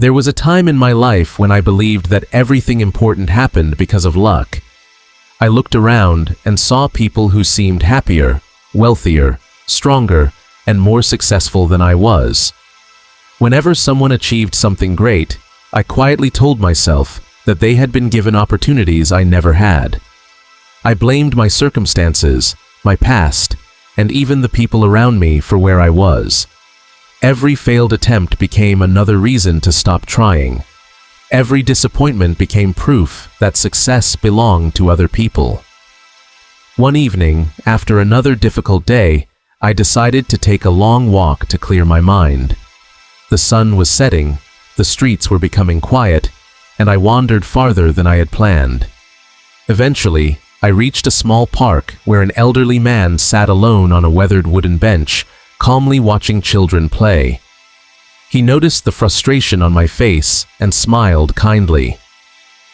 There was a time in my life when I believed that everything important happened because of luck. I looked around and saw people who seemed happier, wealthier, stronger, and more successful than I was. Whenever someone achieved something great, I quietly told myself that they had been given opportunities I never had. I blamed my circumstances, my past, and even the people around me for where I was. Every failed attempt became another reason to stop trying. Every disappointment became proof that success belonged to other people. One evening, after another difficult day, I decided to take a long walk to clear my mind. The sun was setting, the streets were becoming quiet, and I wandered farther than I had planned. Eventually, I reached a small park where an elderly man sat alone on a weathered wooden bench, calmly watching children play. He noticed the frustration on my face and smiled kindly.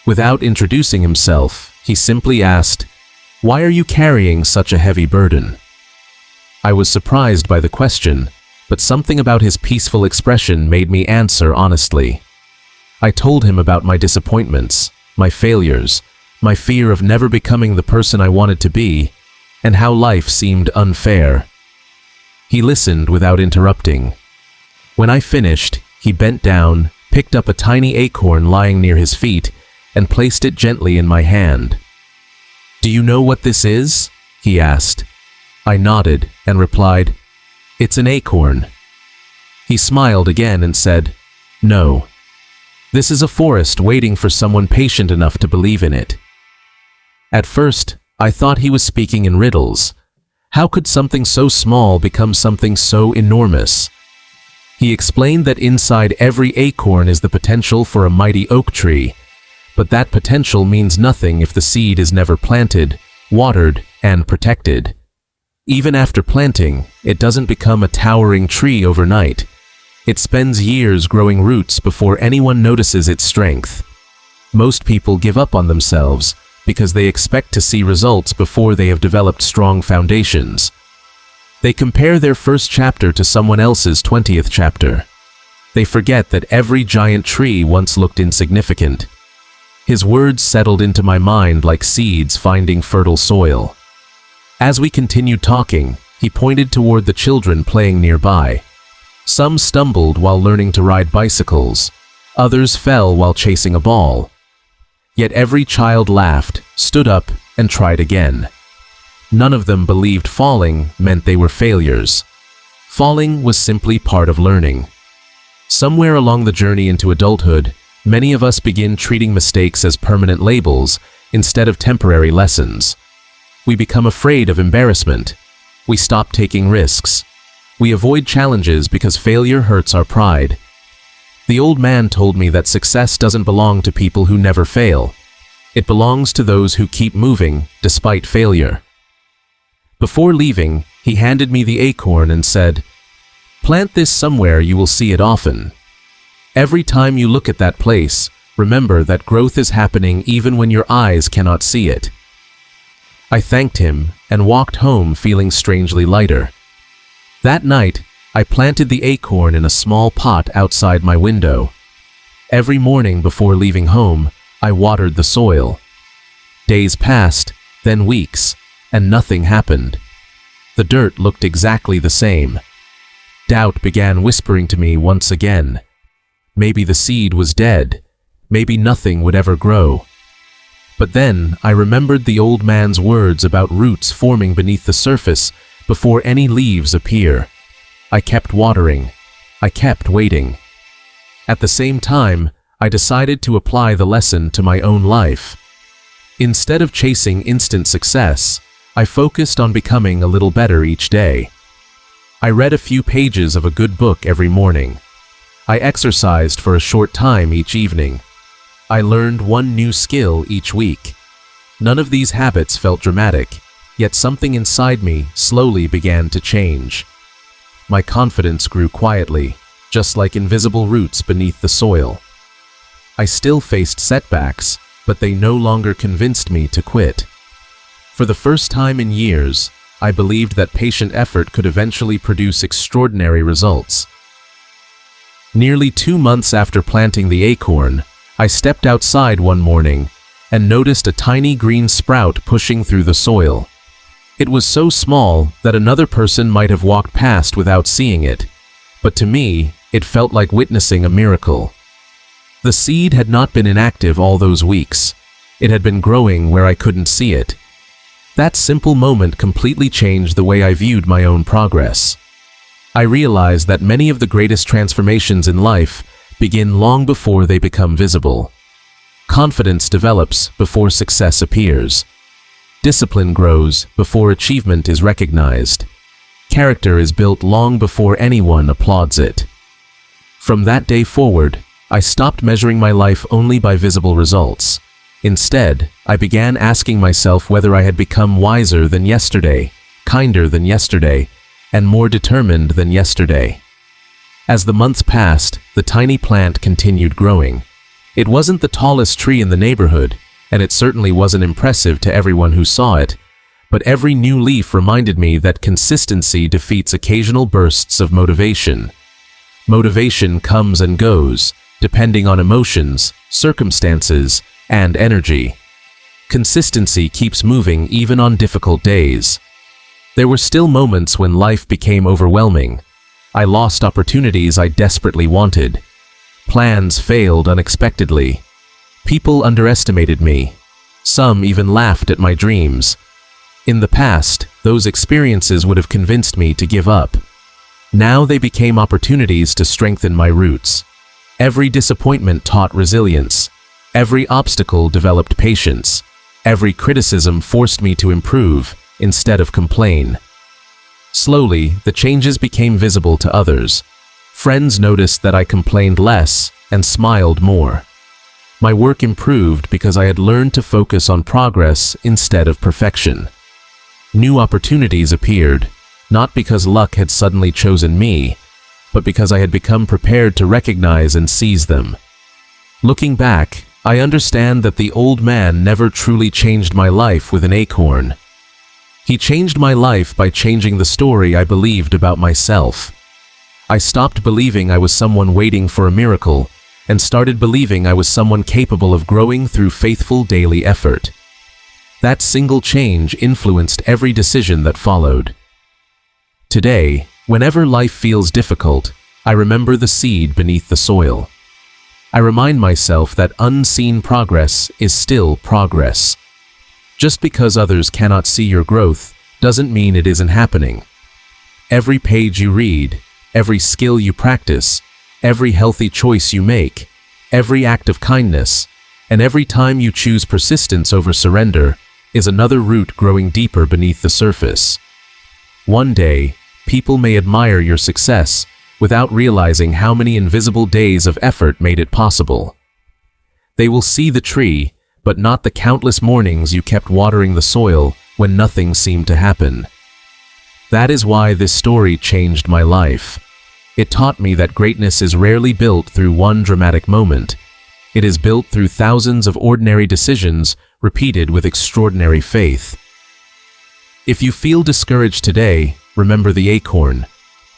Without introducing himself, he simply asked, "Why are you carrying such a heavy burden?" I was surprised by the question, but something about his peaceful expression made me answer honestly. I told him about my disappointments, my failures, my fear of never becoming the person I wanted to be, and how life seemed unfair. He listened without interrupting. When I finished, he bent down, picked up a tiny acorn lying near his feet, and placed it gently in my hand. "Do you know what this is?" he asked. I nodded and replied, "It's an acorn." He smiled again and said, "No. This is a forest waiting for someone patient enough to believe in it." At first, I thought he was speaking in riddles. How could something so small become something so enormous? He explained that inside every acorn is the potential for a mighty oak tree, but that potential means nothing if the seed is never planted, watered, and protected. Even after planting, it doesn't become a towering tree overnight. It spends years growing roots before anyone notices its strength. Most people give up on themselves because they expect to see results before they have developed strong foundations. They compare their first chapter to someone else's 20th chapter. They forget that every giant tree once looked insignificant. His words settled into my mind like seeds finding fertile soil. As we continued talking, he pointed toward the children playing nearby. Some stumbled while learning to ride bicycles. Others fell while chasing a ball. Yet every child laughed, stood up, and tried again. None of them believed falling meant they were failures. Falling was simply part of learning. Somewhere along the journey into adulthood, many of us begin treating mistakes as permanent labels instead of temporary lessons. We become afraid of embarrassment. We stop taking risks. We avoid challenges because failure hurts our pride. The old man told me that success doesn't belong to people who never fail. It belongs to those who keep moving despite failure. Before leaving, he handed me the acorn and said, "Plant this somewhere you will see it often. Every time you look at that place, remember that growth is happening even when your eyes cannot see it." I thanked him and walked home feeling strangely lighter. That night, I planted the acorn in a small pot outside my window. Every morning before leaving home, I watered the soil. Days passed, then weeks, and nothing happened. The dirt looked exactly the same. Doubt began whispering to me once again. Maybe the seed was dead. Maybe nothing would ever grow. But then I remembered the old man's words about roots forming beneath the surface before any leaves appear. I kept watering. I kept waiting. At the same time, I decided to apply the lesson to my own life. Instead of chasing instant success, I focused on becoming a little better each day. I read a few pages of a good book every morning. I exercised for a short time each evening. I learned one new skill each week. None of these habits felt dramatic, yet something inside me slowly began to change. My confidence grew quietly, just like invisible roots beneath the soil. I still faced setbacks, but they no longer convinced me to quit. For the first time in years, I believed that patient effort could eventually produce extraordinary results. Nearly 2 months after planting the acorn, I stepped outside one morning and noticed a tiny green sprout pushing through the soil. It was so small that another person might have walked past without seeing it, but to me, it felt like witnessing a miracle. The seed had not been inactive all those weeks. It had been growing where I couldn't see it. That simple moment completely changed the way I viewed my own progress. I realized that many of the greatest transformations in life begin long before they become visible. Confidence develops before success appears. Discipline grows before achievement is recognized. Character is built long before anyone applauds it. From that day forward, I stopped measuring my life only by visible results. Instead, I began asking myself whether I had become wiser than yesterday, kinder than yesterday, and more determined than yesterday. As the months passed, the tiny plant continued growing. It wasn't the tallest tree in the neighborhood, and it certainly wasn't impressive to everyone who saw it, but every new leaf reminded me that consistency defeats occasional bursts of motivation. Motivation comes and goes, depending on emotions, circumstances, and energy. Consistency keeps moving even on difficult days. There were still moments when life became overwhelming. I lost opportunities I desperately wanted. Plans failed unexpectedly. People underestimated me. Some even laughed at my dreams. In the past, those experiences would have convinced me to give up. Now they became opportunities to strengthen my roots. Every disappointment taught resilience. Every obstacle developed patience. Every criticism forced me to improve instead of complain. Slowly, the changes became visible to others. Friends noticed that I complained less and smiled more. My work improved because I had learned to focus on progress instead of perfection. New opportunities appeared, not because luck had suddenly chosen me, but because I had become prepared to recognize and seize them. Looking back, I understand that the old man never truly changed my life with an acorn. He changed my life by changing the story I believed about myself. I stopped believing I was someone waiting for a miracle and started believing I was someone capable of growing through faithful daily effort. That single change influenced every decision that followed. Today, whenever life feels difficult, I remember the seed beneath the soil. I remind myself that unseen progress is still progress. Just because others cannot see your growth doesn't mean it isn't happening. Every page you read, every skill you practice, every healthy choice you make, every act of kindness, and every time you choose persistence over surrender is another root growing deeper beneath the surface. One day, people may admire your success without realizing how many invisible days of effort made it possible. They will see the tree, but not the countless mornings you kept watering the soil when nothing seemed to happen. That is why this story changed my life. It taught me that greatness is rarely built through one dramatic moment. It is built through thousands of ordinary decisions repeated with extraordinary faith. If you feel discouraged today, remember the acorn.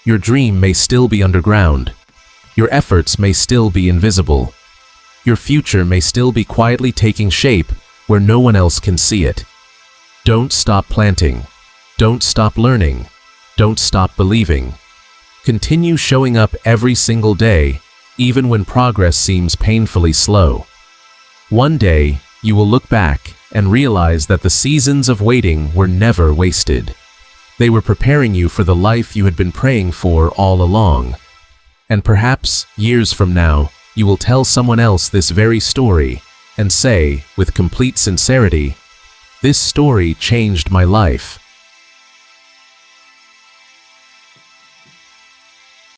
Your dream may still be underground. Your efforts may still be invisible. Your future may still be quietly taking shape where no one else can see it. Don't stop planting. Don't stop learning. Don't stop believing. Continue showing up every single day, even when progress seems painfully slow. One day, you will look back and realize that the seasons of waiting were never wasted. They were preparing you for the life you had been praying for all along. And perhaps, years from now, you will tell someone else this very story and say, with complete sincerity, "This story changed my life."